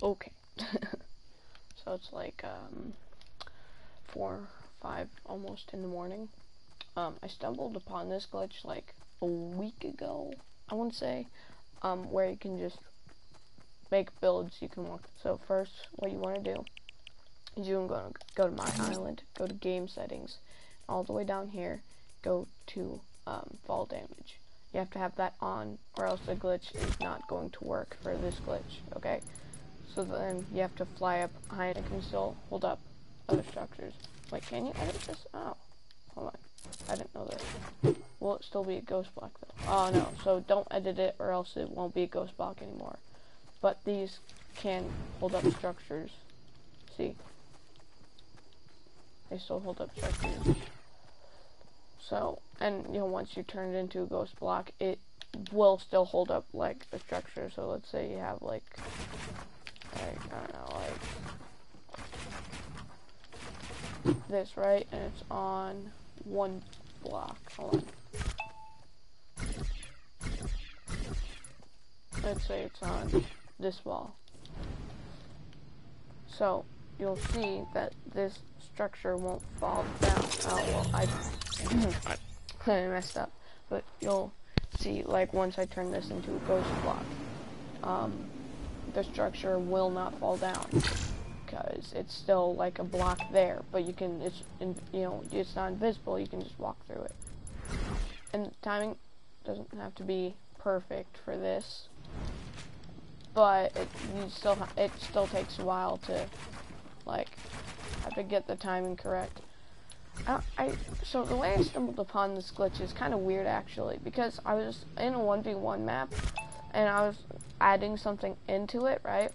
Okay. So it's like 4, 5, almost in the morning. I stumbled upon this glitch like a week ago, I want to say, where you can just make builds you can walk. So first, what you want to do is you want to go to my island, go to game settings, all the way down here, go to fall damage. You have to have that on, or else the glitch is not going to work for this glitch, okay? So then you have to fly up high and can still hold up other structures. Wait, can you edit this? Oh, hold on. I didn't know this. Will it still be a ghost block though? Oh no, so don't edit it or else it won't be a ghost block anymore. But these can hold up structures. See? They still hold up structures. So, and you know, once you turn it into a ghost block, it will still hold up like a structure. So let's say you have like I don't know, like this, right? And it's on one block. Hold on. Let's say it's on this wall. So you'll see that this structure won't fall down. Oh well, I messed up. But you'll see, like, once I turn this into a ghost block, the structure will not fall down because it's still like a block there. But you can, it's not invisible. You can just walk through it. And timing doesn't have to be perfect for this, but it still takes a while to like have to get the timing correct. So the way I stumbled upon this glitch is kind of weird actually, because I was in a 1v1 map and I was adding something into it, right?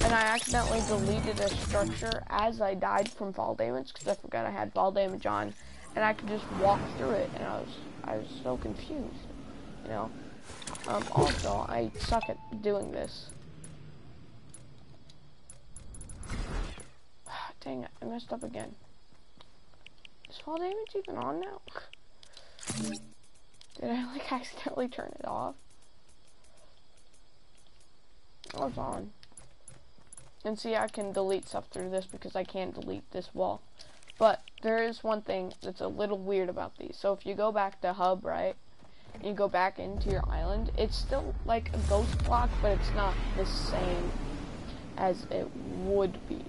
And I accidentally deleted a structure as I died from fall damage because I forgot I had fall damage on, and I could just walk through it, and I was so confused, you know. Also, I suck at doing this. Dang it, I messed up again. Is fall damage even on now? Did I like accidentally turn it off? Oh, it's on. And see, I can delete stuff through this because I can't delete this wall. But there is one thing that's a little weird about these. So if you go back to hub, right, and you go back into your island, it's still like a ghost block, but it's not the same as it would be.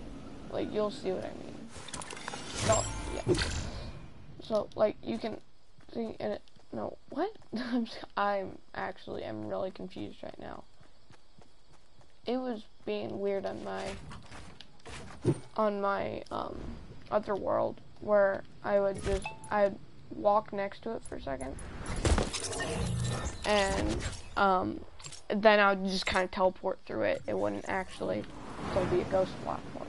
Like, you'll see what I mean. So, yeah. So, like, you can see, and it, no, what? I'm really confused right now. It was being weird on my other world, where I'd walk next to it for a second, and then I would just kind of teleport through it. It wouldn't actually still be a ghost block for me.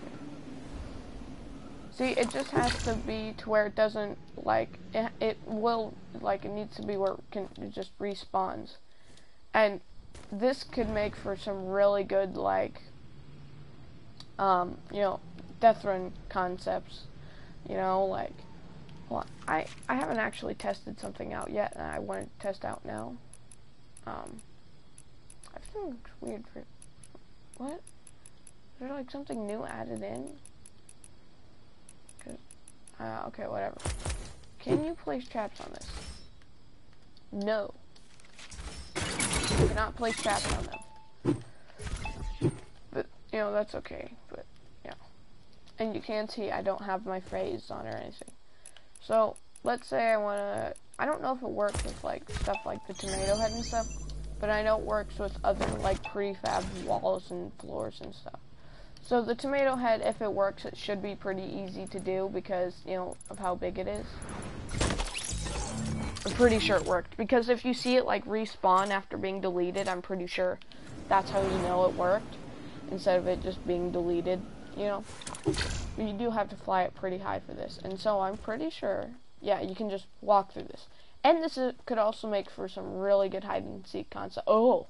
See, it just has to be to where it doesn't, like, it needs to be where it just respawns. And this could make for some really good, like, death run concepts, like, well, I haven't actually tested something out yet, and I want to test out now. Everything looks weird for, what? Is there, like, something new added in? Okay, whatever. Can you place traps on this? No. You cannot place traps on them. But, that's okay. But, yeah. And you can see I don't have my phrase on or anything. So, let's say I don't know if it works with, like, stuff like the tomato head and stuff, but I know it works with other, like, prefab walls and floors and stuff. So the tomato head, if it works, it should be pretty easy to do because, of how big it is. I'm pretty sure it worked, because if you see it, like, respawn after being deleted, I'm pretty sure that's how you know it worked, instead of it just being deleted, But you do have to fly it pretty high for this, and so I'm pretty sure, yeah, you can just walk through this. And this could also make for some really good hide-and-seek concept. Oh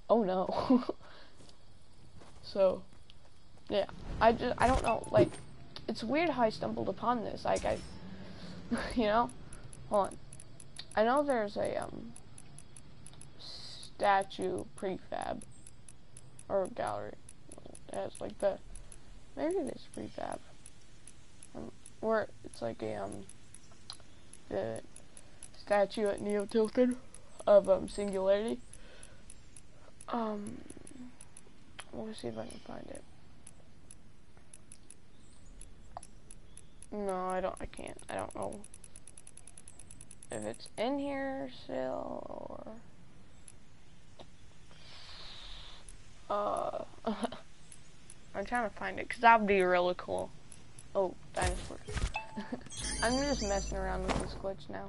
no. So, yeah, I don't know, like, it's weird how I stumbled upon this, like, hold on, I know there's a, statue prefab, or gallery. It has like the, maybe it is prefab. Or it's like a, the statue at Neo Tilted of, Singularity. We'll see if I can find it. No, I can't. I don't know if it's in here still, or... I'm trying to find it, because that would be really cool. Oh, dinosaurs. I'm just messing around with this glitch now.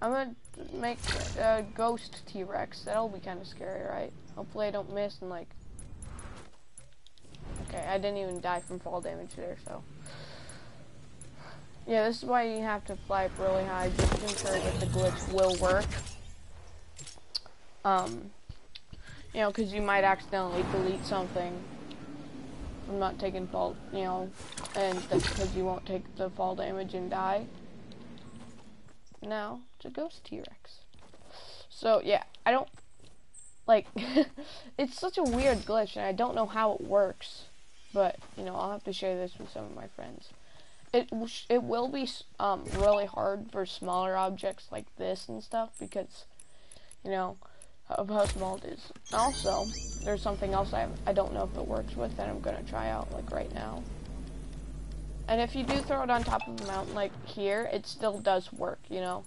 I'm gonna make a ghost T-Rex. That'll be kind of scary, right? Hopefully I don't miss and like... Okay, I didn't even die from fall damage there, so... Yeah, this is why you have to fly up really high, just to ensure that the glitch will work. You know, because you might accidentally delete something from not taking fall, you know, and that's because you won't take the fall damage and die. Now, it's a ghost T-Rex. So, yeah, I don't, like, it's such a weird glitch, and I don't know how it works, but, you know, I'll have to share this with some of my friends. It will be, really hard for smaller objects like this and stuff, because, you know, of how small it is. Also, there's something else I don't know if it works with that I'm gonna try out, like, right now. And if you do throw it on top of a mountain, like here, it still does work, you know.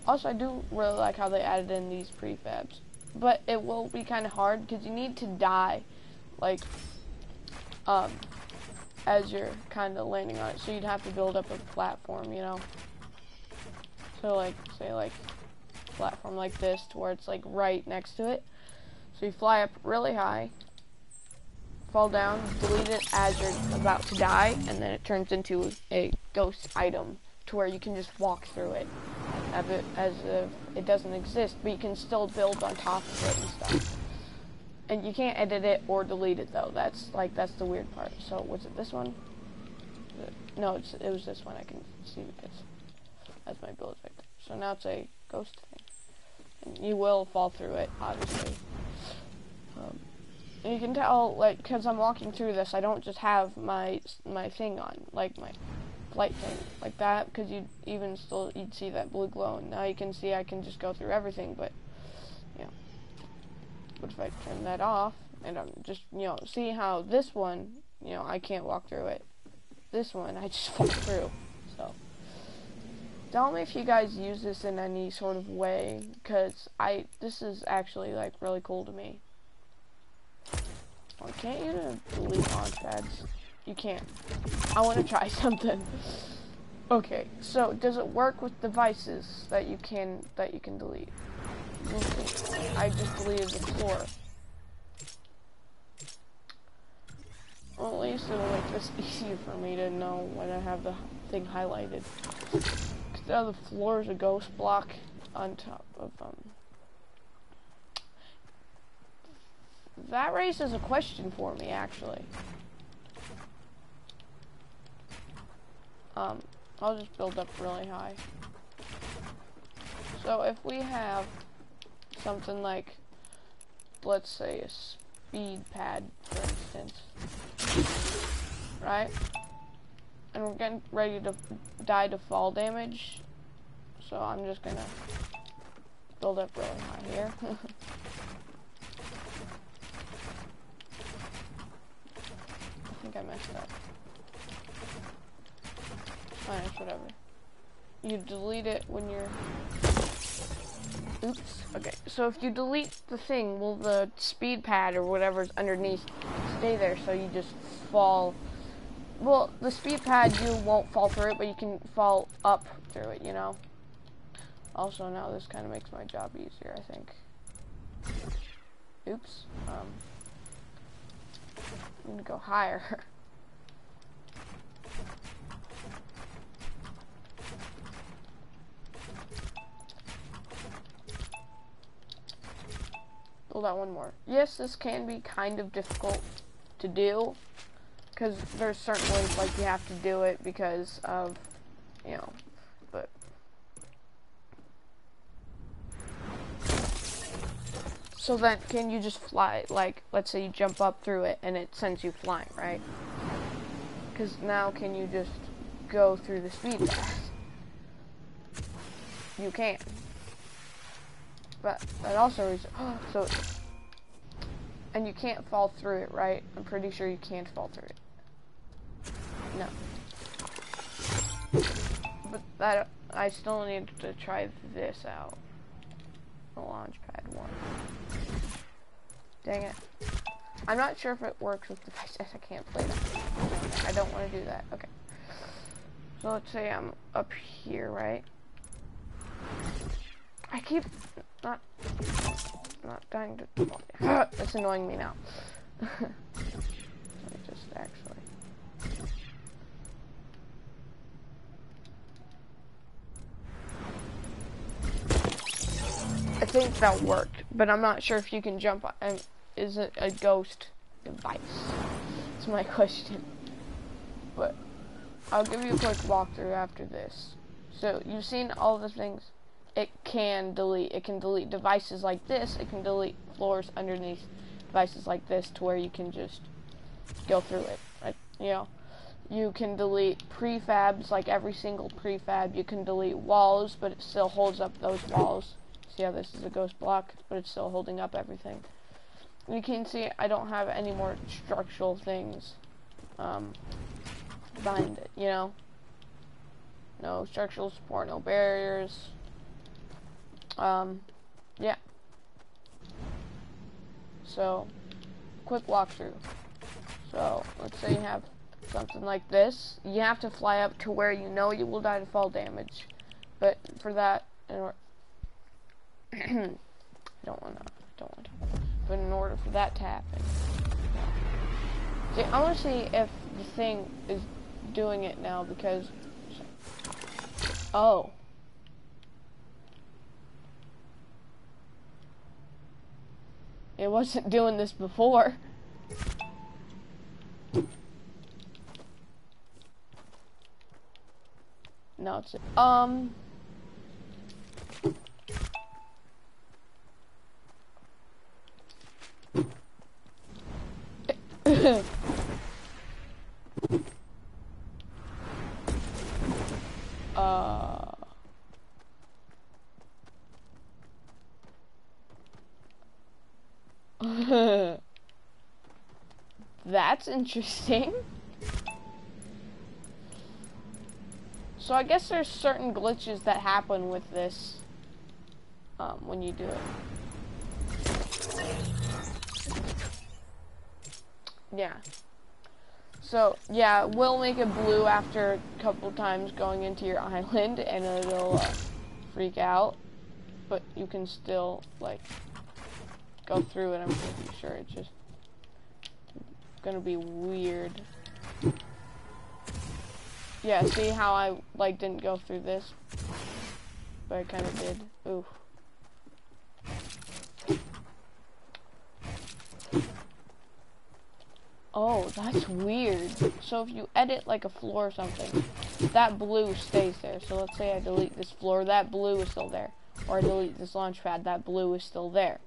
Also, I do really like how they added in these prefabs. But it will be kind of hard, because you need to die, like, as you're kind of landing on it. So you'd have to build up a platform, you know. So, like, say, like, platform like this, to where it's, like, right next to it. So you fly up really high, fall down, delete it as you're about to die, and then it turns into a ghost item to where you can just walk through it as if it doesn't exist, but you can still build on top of it and stuff. And you can't edit it or delete it though. That's the weird part. So was it this one? No, it was this one. I can see because that's my build right there. So now it's a ghost thing, and you will fall through it, obviously. And you can tell, like, because I'm walking through this, I don't just have my thing on, like my flight thing, like that, because you'd see that blue glow, and now you can see I can just go through everything, but, you know, but if I turn that off, and I'm just, you know, see how this one, you know, I can't walk through it, this one, I just fall through, so, tell me if you guys use this in any sort of way, because this is actually, like, really cool to me. Oh, can't you delete launch pads? You can't. I want to try something. Okay, so does it work with devices that you can delete? Okay. I just deleted the floor. Well, at least it'll make this easier for me to know when I have the thing highlighted. Because now the floor is a ghost block on top of That raises a question for me, actually. I'll just build up really high. So if we have something like, let's say a speed pad, for instance, right? And we're getting ready to die to fall damage, so I'm just gonna build up really high here. I think I messed up. Fine, it's whatever. You delete it when you're... Oops. Okay, so if you delete the thing, will the speed pad or whatever's underneath stay there, so you just fall... Well, the speed pad, you won't fall through it, but you can fall up through it, you know? Also, now this kind of makes my job easier, I think. Oops. I'm gonna go higher. Build out one more. Yes, this can be kind of difficult to do, because there's certain ways, like, you have to do it because of, you know, but... So then, can you just fly, like, let's say you jump up through it and it sends you flying, right? Because now can you just go through the speed pass? You can. But that also is, so, and you can't fall through it, right? I'm pretty sure you can't fall through it. No. But that, I still need to try this out. The launch pad one. Dang it. I'm not sure if it works with devices. I can't play that. I don't want to do that. Okay. So let's say I'm up here, right? I keep not dying to. It's annoying me now. Let me just actually. I think that worked, but I'm not sure if you can jump on. Is it a ghost device? That's my question. But I'll give you a quick walkthrough after this. So you've seen all the things it can delete. It can delete devices like this. It can delete floors underneath devices like this to where you can just go through it. Right? You know, you can delete prefabs, like every single prefab. You can delete walls, but it still holds up those walls. See how this is a ghost block, but it's still holding up everything. You can see I don't have any more structural things behind it, you know? No structural support, no barriers. Yeah. So, quick walkthrough. So, let's say you have something like this. You have to fly up to where you know you will die to fall damage. But for that, don't want to. But in order for that to happen, see, I want to see if the thing is doing it now because, oh, it wasn't doing this before. No, it's that's interesting. So I guess there's certain glitches that happen with this when you do it. Yeah. So, yeah, we'll make it blue after a couple times going into your island, and it'll freak out. But you can still, like, go through it. I'm pretty sure it's just gonna be weird. Yeah, see how I, like, didn't go through this? But I kind of did. Oof. Oh, that's weird. So if you edit like a floor or something, that blue stays there. So let's say I delete this floor, that blue is still there. Or I delete this launch pad, that blue is still there.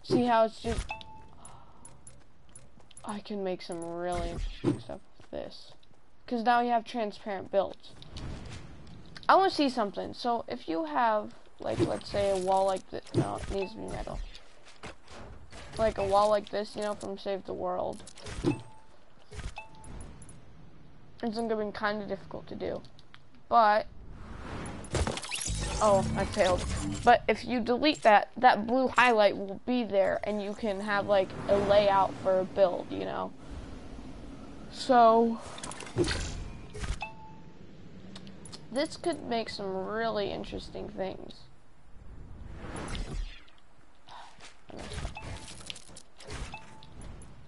See how it's just... I can make some really interesting stuff with this. Because now you have transparent builds. I want to see something. So if you have, like, let's say a wall like this. No, it needs to be metal. Like a wall like this, you know, from Save the World. It's going to be kind of difficult to do. But, oh, I failed. But if you delete that, that blue highlight will be there, and you can have, like, a layout for a build, you know. So, this could make some really interesting things.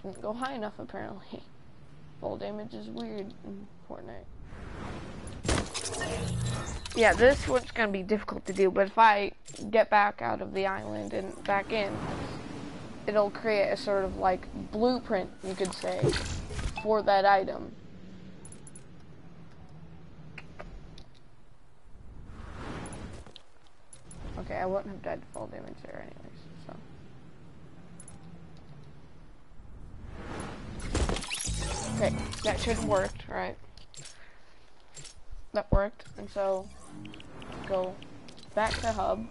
Didn't go high enough, apparently. Fall damage is weird in Fortnite. Yeah, this one's gonna be difficult to do, but if I get back out of the island and back in, it'll create a sort of like blueprint, you could say, for that item. Okay. Okay, I wouldn't have died to fall damage there anyways, so. Okay, that should have worked, right? That worked, and so go back to hub,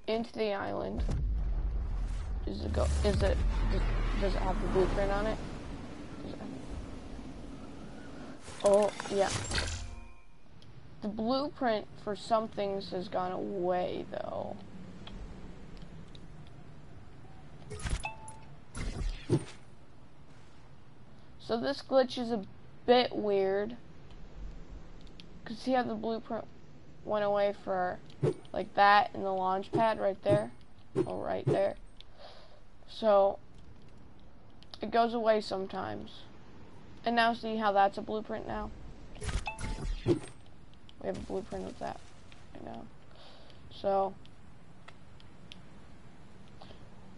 into the island. Does it have the blueprint on it? Oh, yeah. The blueprint for some things has gone away, though. So this glitch is a bit weird. Cause see how the blueprint went away for like that in the launch pad right there? Oh, right there. So it goes away sometimes. And now see how that's a blueprint now? We have a blueprint of that right now. So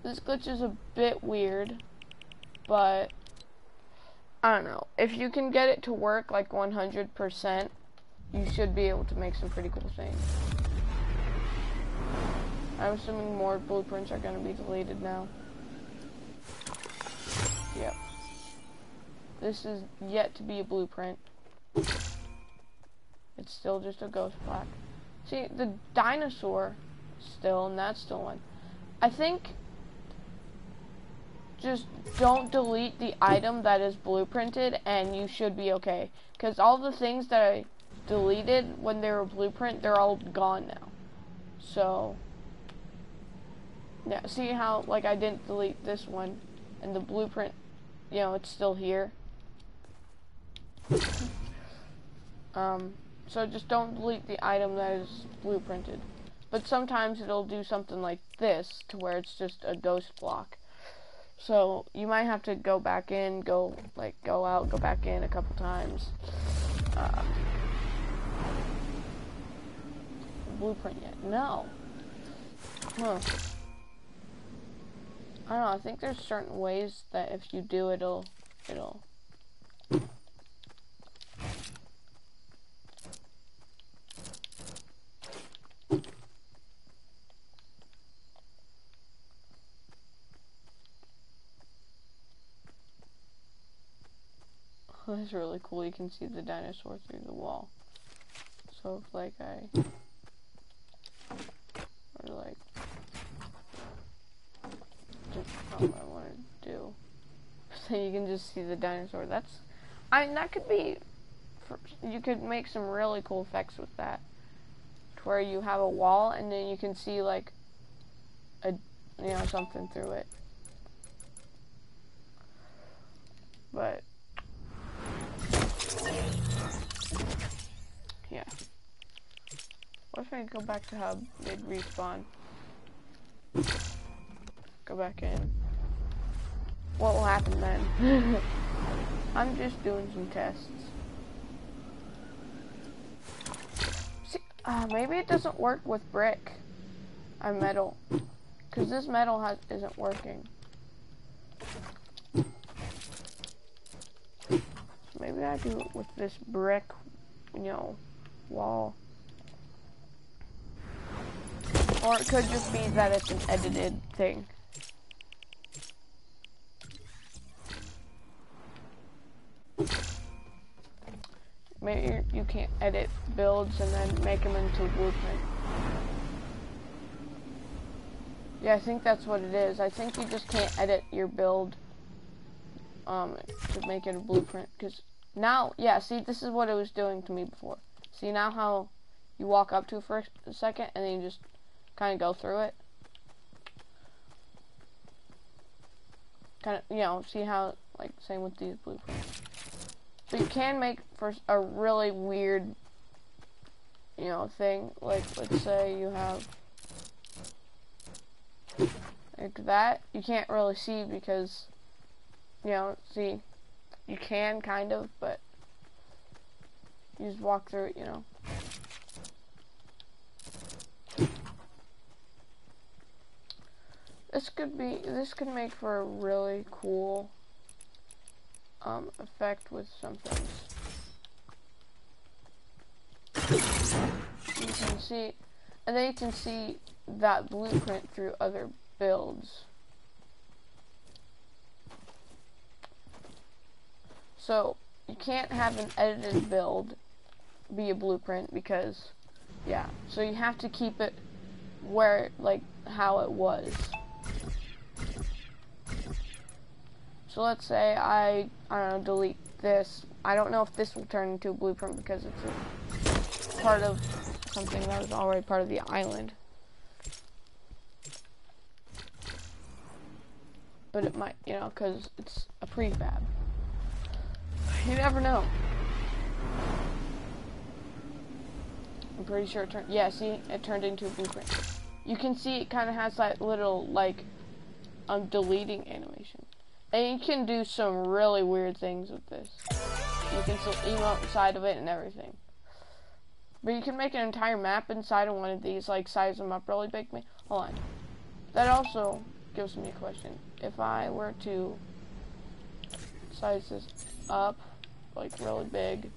this glitch is a bit weird, but I don't know. If you can get it to work like 100%, you should be able to make some pretty cool things. I'm assuming more blueprints are going to be deleted now. Yep. This is yet to be a blueprint. It's still just a ghost block. See, the dinosaur still, and that's still one. I think just don't delete the item that is blueprinted and you should be okay. Because all the things that I deleted when they were blueprint, they're all gone now. So, yeah, see how, like, I didn't delete this one, and the blueprint, you know, it's still here. So just don't delete the item that is blueprinted. But sometimes it'll do something like this, to where it's just a ghost block. So you might have to go back in, go out, go back in a couple times. Blueprint yet? No. Huh. I don't know, I think there's certain ways that if you do it'll Oh, that's really cool. You can see the dinosaur through the wall. So if like I or like just what I want to do, so you can just see the dinosaur. That's, I mean, that could be. You could make some really cool effects with that, to where you have a wall and then you can see like a, you know, something through it. But yeah. What if I go back to hub mid respawn? Go back in. What will happen then? I'm just doing some tests. See, maybe it doesn't work with brick. Metal. Because this metal isn't working. So maybe I do it with this brick, you know, wall. Or it could just be that it's an edited thing. Maybe you can't edit builds and then make them into a blueprint. Yeah, I think that's what it is. I think you just can't edit your build to make it a blueprint. Because now, yeah, see, this is what it was doing to me before. See now how you walk up to it for a second and then you just kind of go through it? Kind of, you know, see how, like, same with these blueprints. So you can make for a really weird, you know, thing. Like, let's say you have like that. You can't really see because, you know, see, you can kind of, but you just walk through it, you know. This could make for a really cool effect with some things. You can see, And then you can see that blueprint through other builds. So you can't have an edited build be a blueprint because, yeah. So you have to keep it where, like, how it was. So let's say I don't know, delete this. I don't know if this will turn into a blueprint because it's a part of something that was already part of the island. But it might, you know, because it's a prefab. You never know. I'm pretty sure it turned, yeah, see, it turned into a blueprint. You can see it kind of has that little, like, deleting animation. And you can do some really weird things with this. You can still emote inside of it and everything. But you can make an entire map inside of one of these, like, size them up really big. Hold on. That also gives me a question. If I were to size this up, like, really big,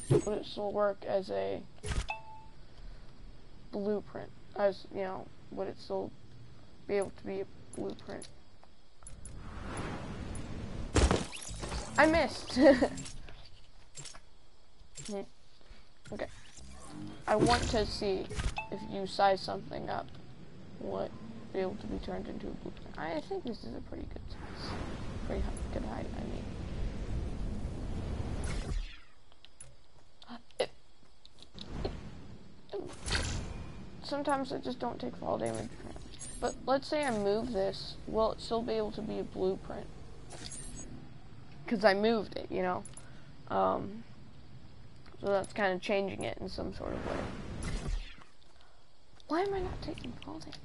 would it still work as a blueprint? As, you know, would it still be able to be a blueprint? I missed! Okay. I want to see if you size something up, will it be able to be turned into a blueprint? I think this is a pretty good size. Pretty good height, I mean. Sometimes I just don't take fall damage. But let's say I move this, will it still be able to be a blueprint? Because I moved it, you know? So that's kind of changing it in some sort of way. Why am I not taking fall damage?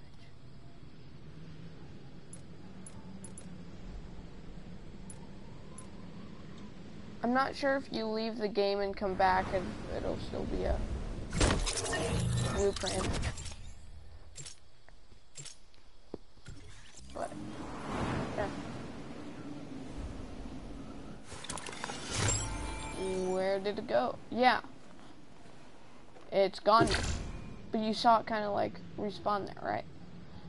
I'm not sure if you leave the game and come back and it'll still be a blueprint. But, yeah. Where did it go? Yeah. It's gone now. But you saw it kind of like respawn there, right?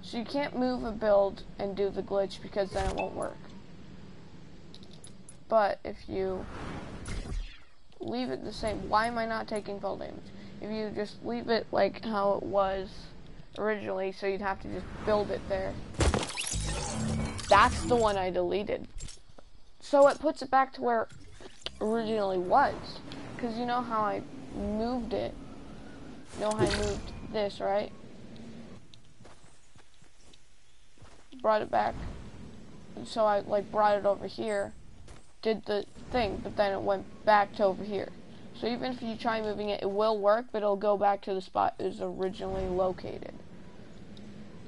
So you can't move a build and do the glitch because then it won't work. But if you leave it the same, why am I not taking fall damage? If you just leave it like how it was originally, so you'd have to just build it there. That's the one I deleted. So it puts it back to where it originally was. Because you know how I moved it? You know how I moved this, right? Brought it back. So I like brought it over here. Did the thing, but then it went back to over here. So even if you try moving it, it will work, but it'll go back to the spot it was originally located.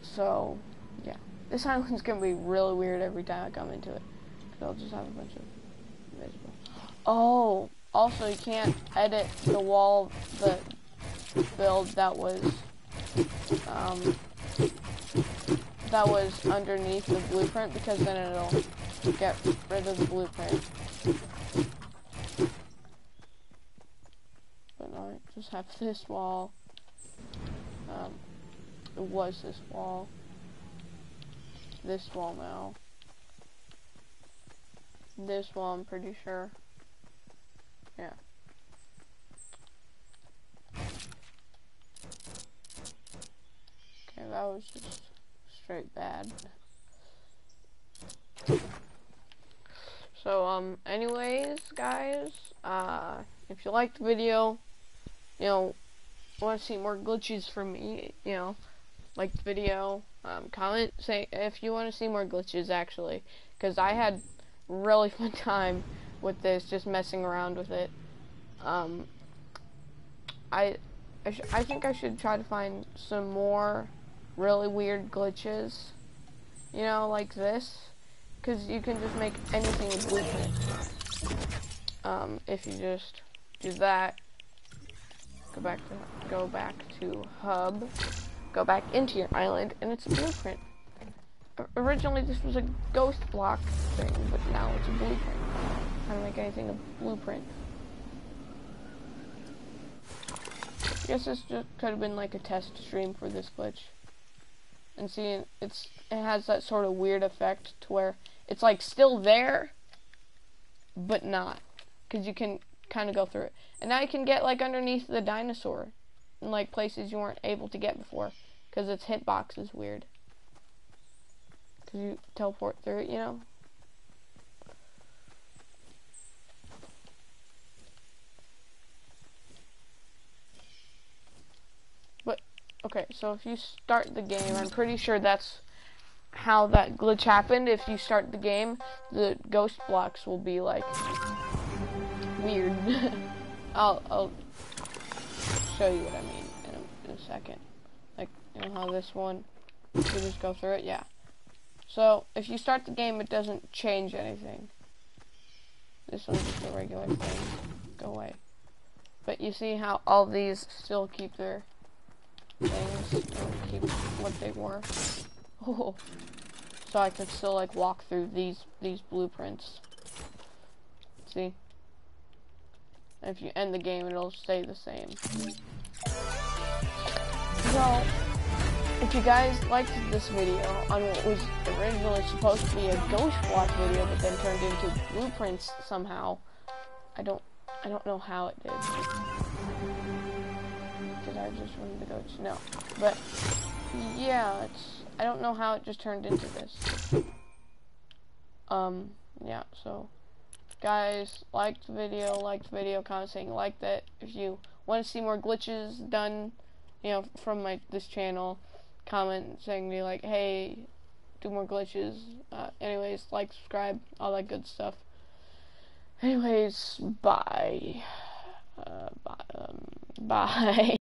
So, yeah. This island's gonna be really weird every time I come into it. Because I'll just have a bunch of invisible. Oh, also you can't edit the wall, the build that was underneath the blueprint, because then it'll get rid of the blueprint. But no, I just have this wall. It was this wall. This wall now. This wall, I'm pretty sure. Yeah. Okay, that was just straight bad. So, anyways, guys, if you liked the video, you know, want to see more glitches from me, you know, like the video, comment, say if you want to see more glitches, actually, because I had really fun time with this, just messing around with it. I think I should try to find some more really weird glitches, you know, like this, because you can just make anything a blueprint. If you just do that, go back to hub, go back into your island, and it's a blueprint. Originally this was a ghost block thing, but now it's a blueprint. How to make anything a blueprint. guess this just could have been like a test stream for this glitch. And see, it has that sort of weird effect to where it's like still there, but not, because you can kind of go through it. And now you can get like underneath the dinosaur, in like places you weren't able to get before, because its hitbox is weird. Because you teleport through it, you know. But okay, so if you start the game, I'm pretty sure that's how that glitch happened. If you start the game, the ghost blocks will be like weird. I'll show you what I mean in a second. Like, you know how this one, you just go through it? Yeah. So, if you start the game, it doesn't change anything. This one's just a regular thing. Go away. But you see how all these still keep their things, or keep what they were. Oh. So I can still like walk through these blueprints. See? And if you end the game, it'll stay the same. So, if you guys liked this video on what was originally supposed to be a ghost block video, but then turned into blueprints somehow, I don't know how it did. Did I just run the ghost? No. But yeah, I don't know how it just turned into this. Yeah, so guys, like the video, comment saying like that. If you want to see more glitches done, you know, from this channel, comment saying me like, hey, do more glitches. Anyways, like, subscribe, all that good stuff. Anyways, bye. Bye.